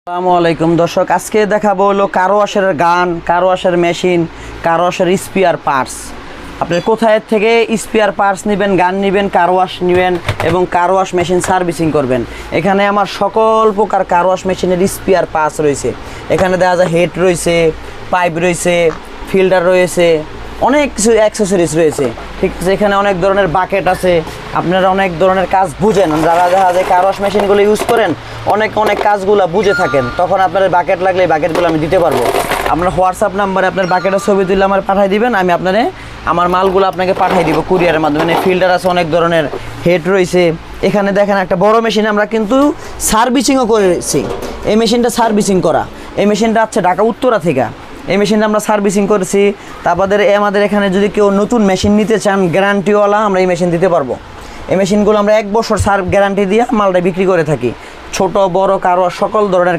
আসসালামু আলাইকুম দর্শক, আজকে দেখাবো হলো কার ওয়াশের গান, কার ওয়াশের মেশিন, কার ওয়াশের স্পেয়ার পার্টস। আপনি কোথায় থেকে স্পেয়ার পার্টস নেবেন, গান নেবেন, কার ওয়াশ নেবেন এবং কার ওয়াশ মেশিন সার্ভিসিং করবেন। এখানে আমার সকল প্রকার কার ওয়াশ মেশিনের স্পেয়ার পার্টস রয়েছে। এখানে দেখা যায় হেড রয়েছে, পাইপ রয়েছে, ফিল্টার রয়েছে, অনেক কিছু অ্যাক্সেসরিজ রয়েছে। ঠিক আছে, এখানে অনেক ধরনের বাকেট আছে। আপনারা অনেক ধরনের কাজ বুঝেন, যারা দেখা যায় কার ওয়াশ মেশিনগুলো ইউজ করেন অনেক কাজগুলো বুঝে থাকেন, তখন আপনার বাকেট লাগলে এই বাকেটগুলো আমি দিতে পারবো। আপনার হোয়াটসঅ্যাপ নাম্বারে আপনার বাকেটের ছবি তুলে আমার পাঠিয়ে দিবেন, আমি আমার মালগুলো আপনাকে পাঠিয়ে দিব কুরিয়ারের মাধ্যমে। ফিল্টার আছে, অনেক ধরনের হেড রয়েছে। এখানে দেখেন একটা বড় মেশিন আমরা কিন্তু সার্ভিসিংও করেছি। এই মেশিনটা সার্ভিসিং করা, এই মেশিনটা আছে ঢাকা উত্তরা থেকে। এই মেশিনটা আমরা সার্ভিসিং করেছি। তারপরে আমাদের এখানে যদি কেউ নতুন মেশিন নিতে চান গ্যারান্টিওয়ালা, আমরা এই মেশিন দিতে পারবো। এই মেশিনগুলো আমরা 1 বছর গ্যারান্টি দিয়ে মালটা বিক্রি করে থাকি। ছোট বড় কারো সকল ধরনের